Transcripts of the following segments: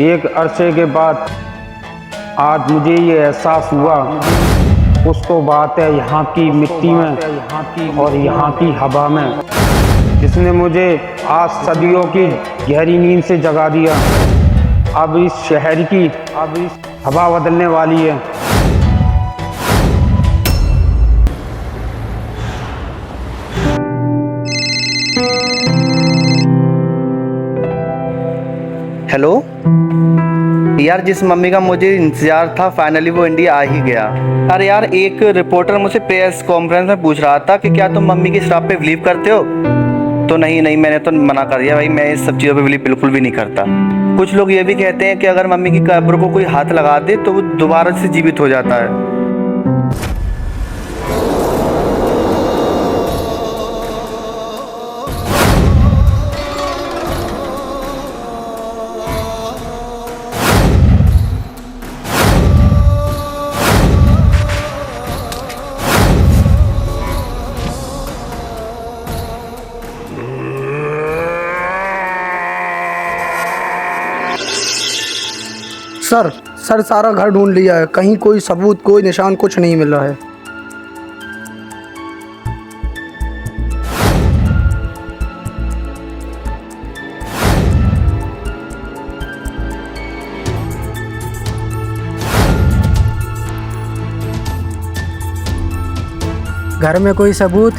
एक अरसे के बाद आज मुझे ये एहसास हुआ, कुछ तो बात है यहाँ की मिट्टी में और यहाँ की हवा में, जिसने मुझे आज सदियों की गहरी नींद से जगा दिया। अब इस शहर की हवा बदलने वाली है। हेलो यार, जिस मम्मी का मुझे इंतजार था फाइनली वो इंडिया आ ही गया। अरे यार, एक रिपोर्टर मुझसे प्रेस कॉन्फ्रेंस में पूछ रहा था कि क्या तुम मम्मी की श्राप पे बिलीव करते हो। तो नहीं, मैंने तो मना कर दिया भाई, मैं इस सब चीज़ों पे बिलीव बिल्कुल भी नहीं करता। कुछ लोग ये भी कहते हैं कि अगर मम्मी की कब्र को कोई हाथ लगा दे तो वो दोबारा से जीवित हो जाता है। सर सारा घर ढूंढ लिया है, कहीं कोई सबूत, कोई निशान, कुछ नहीं मिल रहा है। घर में कोई सबूत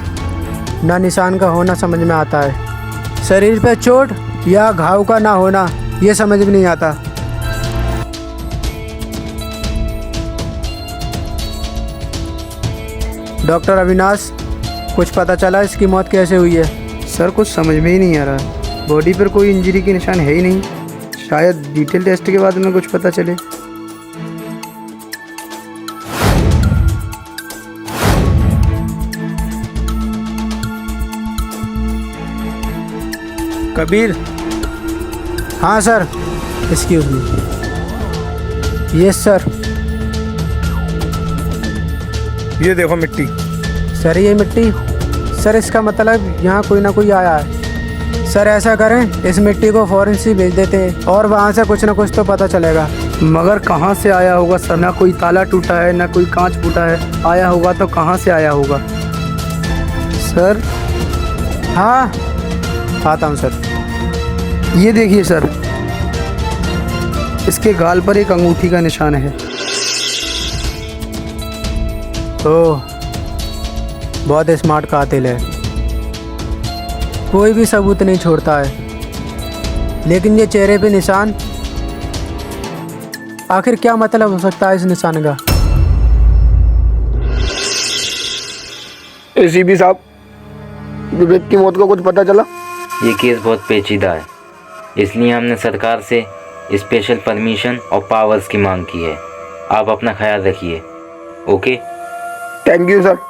ना निशान का होना समझ में आता है। शरीर पे चोट या घाव का ना होना ये समझ में नहीं आता। डॉक्टर अविनाश, कुछ पता चला इसकी मौत कैसे हुई है? सर कुछ समझ में ही नहीं आ रहा। बॉडी पर कोई इंजरी के निशान है ही नहीं। शायद डिटेल टेस्ट के बाद में कुछ पता चले। कबीर। हाँ sir, excuse me. Yes sir. ये देखो मिट्टी। सर ये मिट्टी, सर इसका मतलब यहाँ कोई ना कोई आया है। सर ऐसा करें, इस मिट्टी को फॉरेंसिक भेज देते हैं और वहाँ से कुछ ना कुछ तो पता चलेगा। मगर कहाँ से आया होगा सर? ना कोई ताला टूटा है, ना कोई कांच फूटा है। आया होगा तो कहाँ से आया होगा सर? हाँ आता हूँ सर। ये देखिए सर, इसके गाल पर एक अंगूठी का निशान है। ओह, बहुत स्मार्ट कातिल है। कोई भी सबूत नहीं छोड़ता है। लेकिन ये चेहरे पे निशान, आखिर क्या मतलब हो सकता है इस निशान का? एसीपी साहब, विवेक की मौत का कुछ पता चला? ये केस बहुत पेचीदा है, इसलिए हमने सरकार से स्पेशल परमिशन और पावर्स की मांग की है। आप अपना ख्याल रखिए। Okay, thank you sir.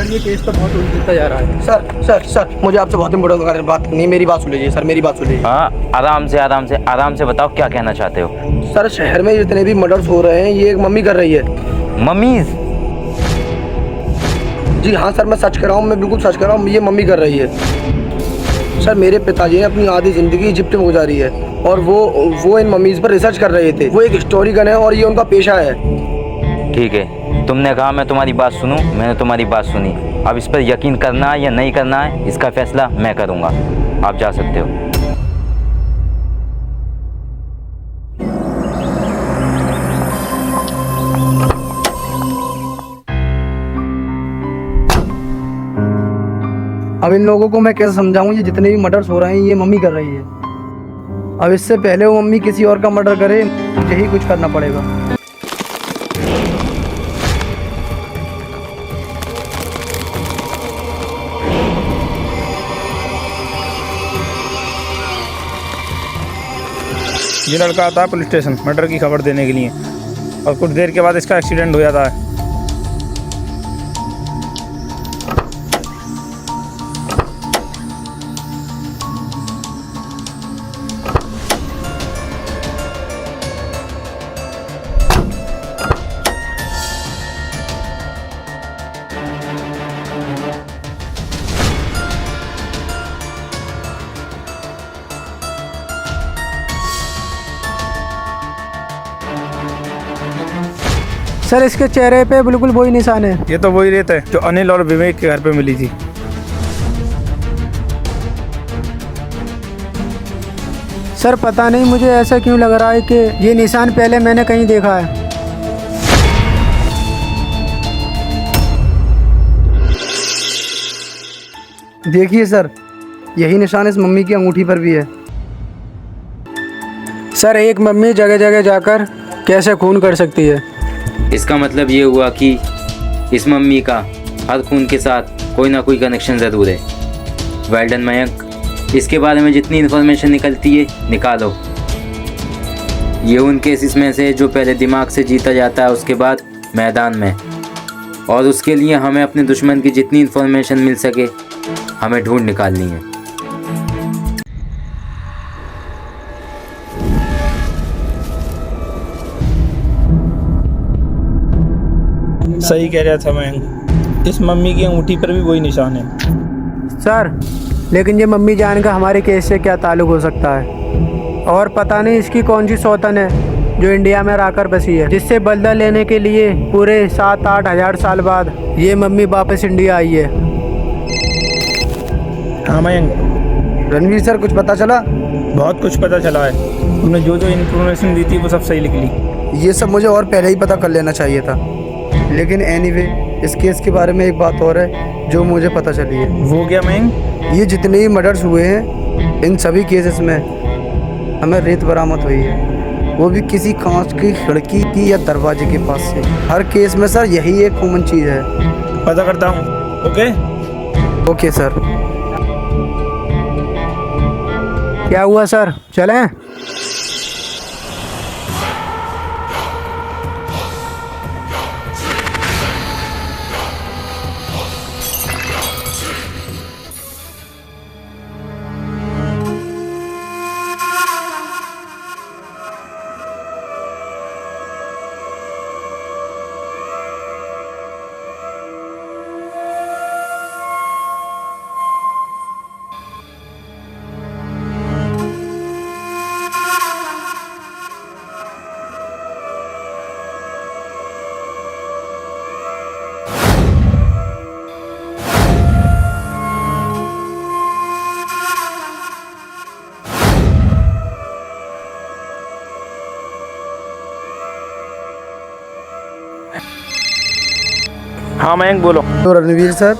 ये केस तो बहुत उलझता जा रहा है। सर मुझे आपसे बहुत इम्पोर्टेंट बात करनी है। मेरी बात सुन लीजिए सर, मेरी बात सुन लीजिए। हाँ, आराम से बताओ क्या कहना चाहते हो। सर शहर में जितने भी मर्डर्स हो रहे हैं ये एक मम्मी कर रही है। मम्मीज? जी हाँ सर, मैं सच कर रहा हूँ, मैं बिल्कुल सच कर रहा हूँ, ये मम्मी कर रही है। सर मेरे पिताजी ने अपनी आधी ज़िंदगी इजिप्ट में गुजारी है और वो इन मम्मीज़ पर रिसर्च कर रहे थे। वो एक हिस्टोरिकन है और ये उनका पेशा है। ठीक है, तुमने कहा मैं तुम्हारी बात सुनूं, मैंने तुम्हारी बात सुनी। अब इस पर यकीन करना है या नहीं करना है, इसका फैसला मैं करूँगा। आप जा सकते हो। अब इन लोगों को मैं कैसे समझाऊं, ये जितने भी मर्डर्स हो रहे हैं ये मम्मी कर रही है। अब इससे पहले वो मम्मी किसी और का मर्डर करे, मुझे ही कुछ करना पड़ेगा। ये लड़का आता है पुलिस स्टेशन मर्डर की खबर देने के लिए और कुछ देर के बाद इसका एक्सीडेंट हो जाता है। सर इसके चेहरे पे बिल्कुल वही निशान है। ये तो वही रेत है जो अनिल और विवेक के घर पे मिली थी। सर पता नहीं मुझे ऐसा क्यों लग रहा है कि ये निशान पहले मैंने कहीं देखा है। देखिए सर, यही निशान इस मम्मी की अंगूठी पर भी है। सर एक मम्मी जगह जगह जाकर कैसे खून कर सकती है? इसका मतलब ये हुआ कि इस मम्मी का हर खून के साथ कोई ना कोई कनेक्शन ज़रूर है। वेल डन मयंक, इसके बारे में जितनी इन्फॉर्मेशन निकलती है निकालो। ये उन केसेस में से जो पहले दिमाग से जीता जाता है उसके बाद मैदान में, और उसके लिए हमें अपने दुश्मन की जितनी इन्फॉर्मेशन मिल सके हमें ढूंढ निकालनी है। सही कह रहा था मैं, इस मम्मी की अंगूठी पर भी वही निशान है। सर लेकिन ये मम्मी जान का हमारे केस से क्या ताल्लुक हो सकता है? और पता नहीं इसकी कौन सी सौतन है जो इंडिया में आकर बसी है, जिससे बदला लेने के लिए पूरे 7-8 हज़ार साल बाद ये मम्मी वापस इंडिया आई है। हाँ मयंक। रणवीर सर कुछ पता चला? बहुत कुछ पता चला है, तुमने जो जो इन्फॉर्मेशन दी थी वो सब सही लिख ली। ये सब मुझे और पहले ही पता कर लेना चाहिए था, लेकिन एनीवे इस केस के बारे में एक बात और है जो मुझे पता चली है। वो क्या मयंक? ये जितने भी मर्डर्स हुए हैं इन सभी केसेस में हमें रेत बरामद हुई है, वो भी किसी कांच की खिड़की की या दरवाजे के पास से। हर केस में सर यही एक कॉमन चीज़ है। पता करता हूँ। Okay okay sir. क्या हुआ सर, चलें? हाँ मयंक बोलो। तो Ranveer sir,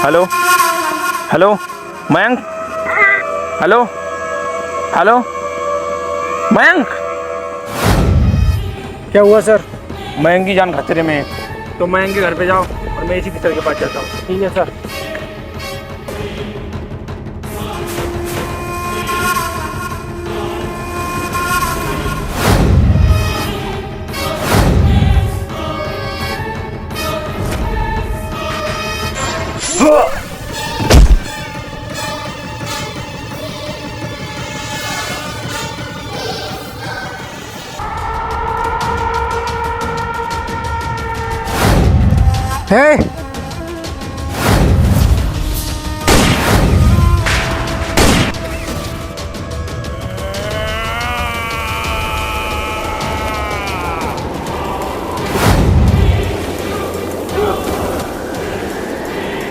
hello hello Mayank, hello hello Mayank. क्या हुआ सर? मयंक की जान खतरे में है, तो मयंक के घर पे जाओ और मैं इसी पिक्चर के पास जाता हूँ। ठीक है सर। हे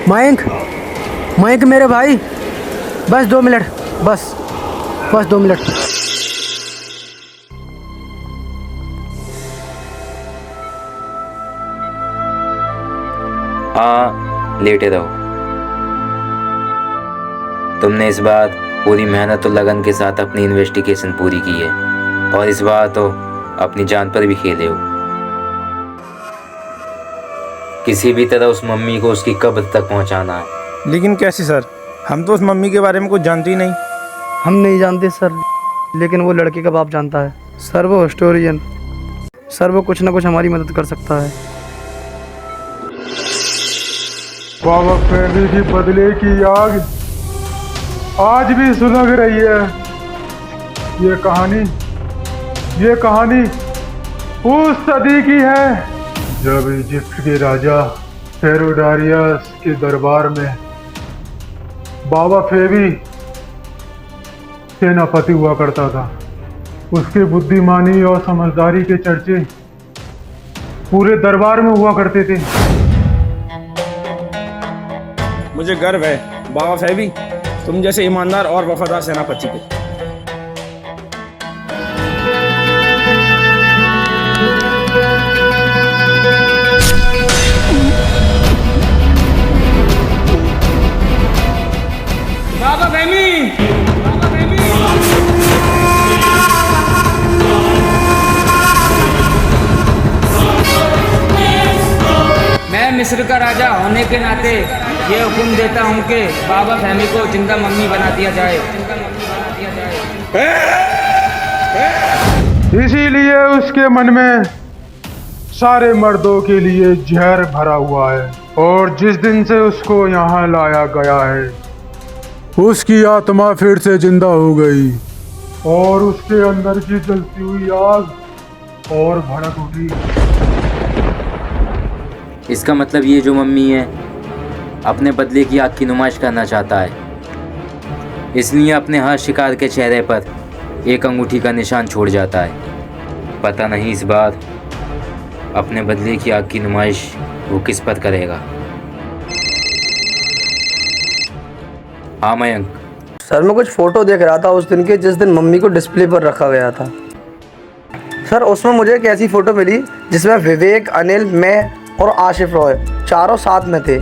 मयंक, मयंक मेरे भाई, बस 2 मिनट, बस 2 मिनट। हाँ, लेटे रहो। तुमने इस बार पूरी मेहनत और लगन के साथ अपनी इन्वेस्टिगेशन पूरी की है और इस बार तो अपनी जान पर भी खेले हो। किसी भी तरह उस मम्मी को उसकी कब्र तक पहुंचाना है। लेकिन कैसे सर? हम तो उस मम्मी के बारे में कुछ जानते ही नहीं। हम नहीं जानते सर, लेकिन वो लड़के का बाप जानता है। सर वो हिस्टोरियन, सर वो कुछ ना कुछ हमारी मदद कर सकता है। बाबा फैमी की बदले की आग आज भी सुलग रही है। ये कहानी उस सदी की है जब इजिप्ट के राजा हेरोडारियस के दरबार में बाबा फेबी सेनापति हुआ करता था। उसके बुद्धिमानी और समझदारी के चर्चे पूरे दरबार में हुआ करते थे। मुझे गर्व है बाबा फैबी, तुम जैसे ईमानदार और वफादार सेनापति पे। बाबा फैमी, बाबा फैमी। मैं मिस्र का राजा होने के नाते ये हुक्म देता हूँ कि बाबा फहमी को जिंदा मम्मी बना दिया जाए। इसीलिए उसके मन में सारे मर्दों के लिए जहर भरा हुआ है और जिस दिन से उसको यहाँ लाया गया है उसकी आत्मा फिर से जिंदा हो गई और उसके अंदर की जलती हुई आग और भड़क उठी। इसका मतलब ये जो मम्मी है अपने बदले की आग की नुमाइश करना चाहता है, इसलिए अपने हर शिकार के चेहरे पर एक अंगूठी का निशान छोड़ जाता है। पता नहीं इस बार अपने बदले की आग की नुमाइश वो किस पर करेगा। हाँ मयंक। सर मैं कुछ फ़ोटो देख रहा था उस दिन के जिस दिन मम्मी को डिस्प्ले पर रखा गया था। सर उसमें मुझे एक ऐसी फ़ोटो मिली जिसमें विवेक, अनिल, मैं और आशिफ रॉय चारों साथ में थे।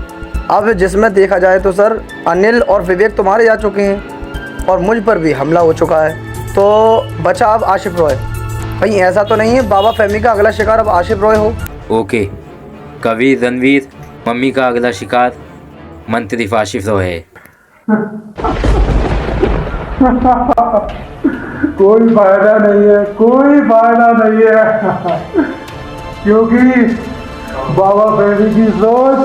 अब जिसमें देखा जाए तो सर अनिल और विवेक तो मारे जा चुके हैं और मुझ पर भी हमला हो चुका है, तो बचा अब आशिफ रॉय। कहीं ऐसा तो नहीं है बाबा फहमी का अगला शिकार अब आशिफ रॉय हो? ओके, कबीर, रणवीर, मम्मी का अगला शिकार मंत्री आशिफ रॉय है। कोई फायदा नहीं है क्योंकि बाबा फैमी की सोच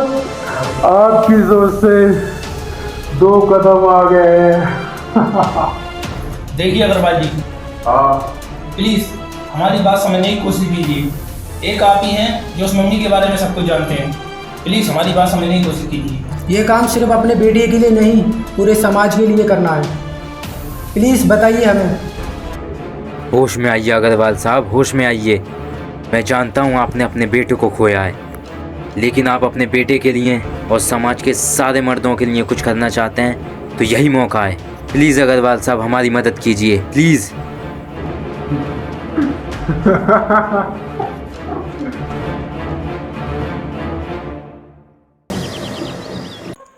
आपकी सोच से 2 कदम आगे है। देखिए अग्रवाल जी, प्लीज हमारी बात समझने की कोशिश कीजिए। एक आप ही हैं जो उस मम्मी के बारे में सब कुछ जानते हैं। प्लीज हमारी बात समझने की कोशिश कीजिए। ये काम सिर्फ अपने बेटे के लिए नहीं पूरे समाज के लिए करना है। प्लीज़ बताइए हमें। होश में आइए अग्रवाल साहब, होश में आइए। मैं जानता हूँ आपने अपने बेटे को खोया है, लेकिन आप अपने बेटे के लिए और समाज के सारे मर्दों के लिए कुछ करना चाहते हैं तो यही मौका है। प्लीज़ अग्रवाल साहब हमारी मदद कीजिए, प्लीज़।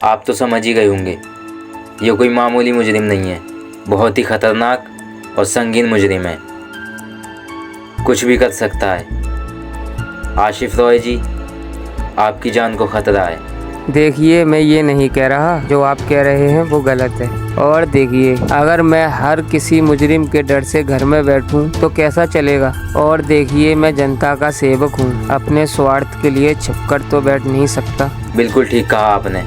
आप तो समझ ही गए होंगे ये कोई मामूली मुजरिम नहीं है, बहुत ही खतरनाक और संगीन मुजरिम है, कुछ भी कर सकता है। आशिफ रॉय जी, आपकी जान को खतरा है। देखिए मैं ये नहीं कह रहा, जो आप कह रहे हैं वो गलत है। और देखिए अगर मैं हर किसी मुजरिम के डर से घर में बैठूं तो कैसा चलेगा। और देखिए मैं जनता का सेवक हूं, अपने स्वार्थ के लिए छिपकर तो बैठ नहीं सकता। बिल्कुल ठीक कहा आपने,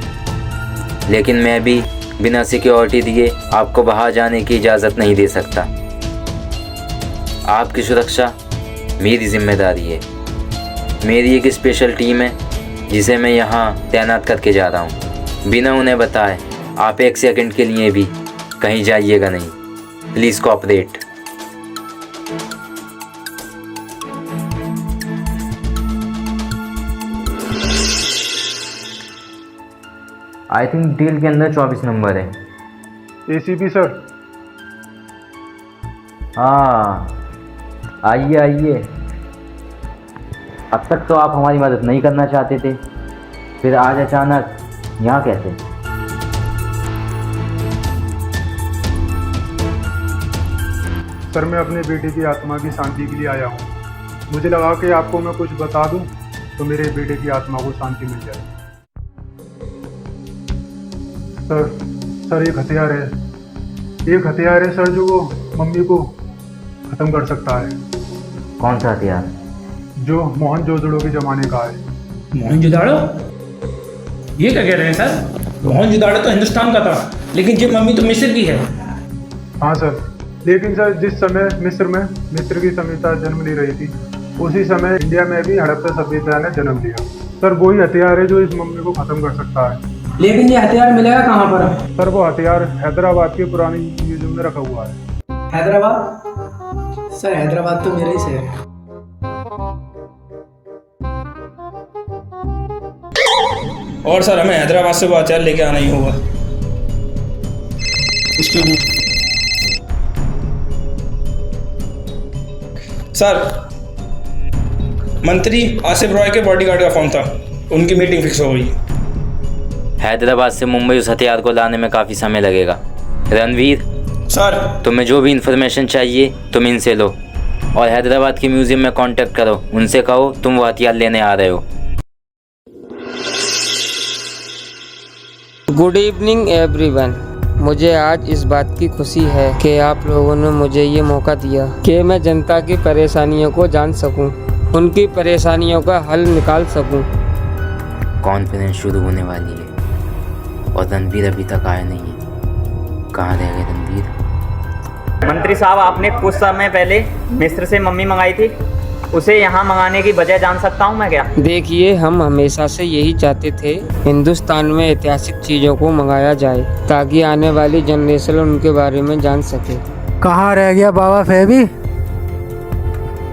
लेकिन मैं भी बिना सिक्योरिटी दिए आपको बाहर जाने की इजाज़त नहीं दे सकता। आपकी सुरक्षा मेरी जिम्मेदारी है। मेरी एक स्पेशल टीम है जिसे मैं यहाँ तैनात करके जा रहा हूँ। बिना उन्हें बताए आप 1 सेकंड के लिए भी कहीं जाइएगा नहीं। Please cooperate. I think deal के अंदर 24 नंबर है। ACP sir. हाँ आइए। अब तक तो आप हमारी मदद नहीं करना चाहते थे, फिर आज अचानक यहाँ कैसे? सर मैं अपने बेटे की आत्मा की शांति के लिए आया हूँ। मुझे लगा कि आपको मैं कुछ बता दूँ तो मेरे बेटे की आत्मा को शांति मिल जाए। सर एक हथियार है सर, जो वो मम्मी को ख़त्म कर सकता है। कौन सा हथियार? जो मोहनजोदड़ो के ज़माने का है। मोहनजोदाड़ो? ये क्या कह रहे हैं सर? मोहनजोदाड़ो तो हिंदुस्तान का था, लेकिन ये मम्मी तो मिस्र की है। हाँ सर, लेकिन सर जिस समय मिस्र की सभ्यता जन्म ले रही थी, उसी समय इंडिया में भी हड़प्पा सभ्यता ने जन्म लिया। सर वही हथियार है जो इस मम्मी को ख़त्म कर सकता है। लेकिन ये हथियार मिलेगा कहाँ पर? सर वो हथियार हैदराबाद की पुरानी म्यूजियम में रखा हुआ है। हैदराबाद? सर हैदराबाद तो मेरा ही शहर है। और सर हमें हैदराबाद से वो हथियार लेके आना ही होगा। सर मंत्री आसिफ रॉय के बॉडीगार्ड का फोन था, उनकी मीटिंग फिक्स हो गई। हैदराबाद से मुंबई उस हथियार को लाने में काफ़ी समय लगेगा। रणवीर सर तुम्हें जो भी इन्फॉर्मेशन चाहिए तुम इनसे लो और हैदराबाद के म्यूजियम में कांटेक्ट करो, उनसे कहो तुम वो हथियार लेने आ रहे हो। Good evening everyone. मुझे आज इस बात की खुशी है कि आप लोगों ने मुझे ये मौका दिया कि मैं जनता की परेशानियों को जान सकूं, उनकी परेशानियों का हल निकाल सकूं। कॉन्फ्रेंस शुरू होने वाली है और रणवीर अभी तक आया नहीं है। कहाँ रह गए रणवीर? मंत्री साहब, आपने कुछ समय पहले मिस्र से मम्मी मंगाई थी, उसे यहाँ मंगाने की वजह जान सकता हूँ मैं क्या? देखिए, हम हमेशा से यही चाहते थे हिंदुस्तान में ऐतिहासिक चीज़ों को मंगाया जाए ताकि आने वाली जनरेशन उनके बारे में जान सके। कहाँ रह गया बाबा फैबी?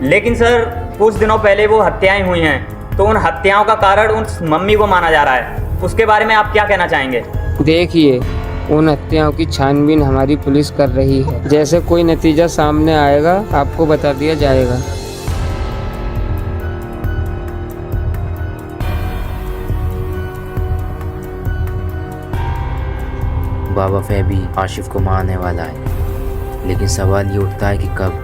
लेकिन सर कुछ दिनों पहले वो हत्याएं हुई हैं, तो उन हत्याओं का कारण उस मम्मी को माना जा रहा है। उसके बारे में आप क्या कहना चाहेंगे? देखिए, उन हत्याओं की छानबीन हमारी पुलिस कर रही है। जैसे कोई नतीजा सामने आएगा आपको बता दिया जाएगा। बाबा फैबी आशिफ को मारने वाला है, लेकिन सवाल ये उठता है कि कब।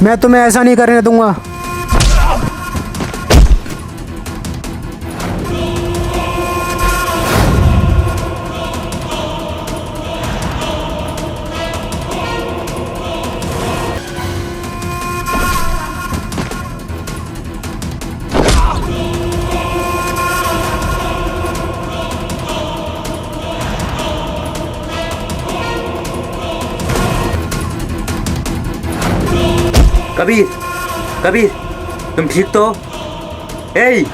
मैं तुम्हें ऐसा नहीं करने दूंगा। कबीर, कबीर तुम ठीक तो? ए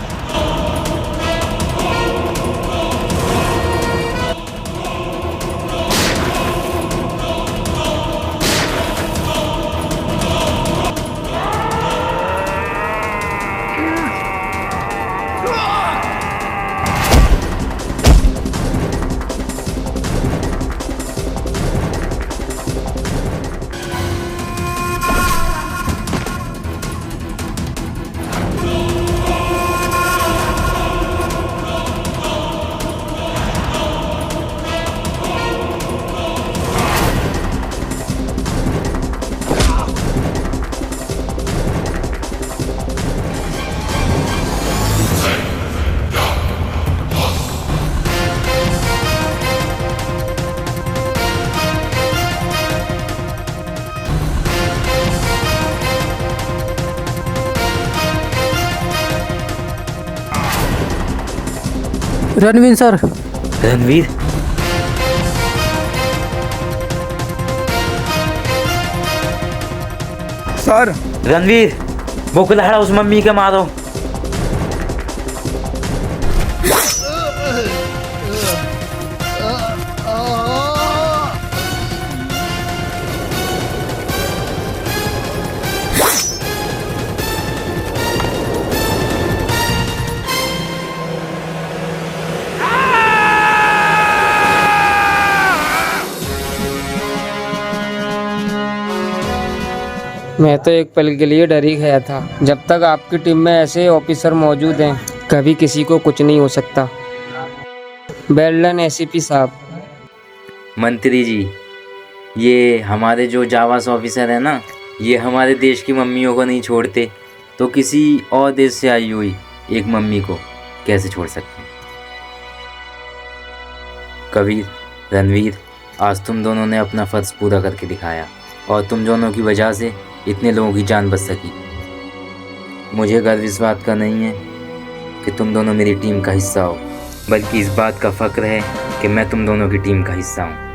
रणवीर सर। रणवीर, सर रणवीर वो कुल्हाड़ा उस मम्मी के मारो। मैं तो एक पल के लिए डर ही गया था। जब तक आपकी टीम में ऐसे ऑफिसर मौजूद हैं, कभी किसी को कुछ नहीं हो सकता। वेल डन एसीपी साहब। मंत्री जी, ये हमारे जो जावास ऑफिसर है ना, ये हमारे देश की मम्मियों को नहीं छोड़ते, तो किसी और देश से आई हुई एक मम्मी को कैसे छोड़ सकते हैं। कबीर, रणवीर, आज तुम दोनों ने अपना फ़र्ज़ पूरा करके दिखाया और तुम दोनों की वजह से इतने लोगों की जान बच सकी। मुझे गर्व इस बात का नहीं है कि तुम दोनों मेरी टीम का हिस्सा हो, बल्कि इस बात का फ़ख्र है कि मैं तुम दोनों की टीम का हिस्सा हूँ।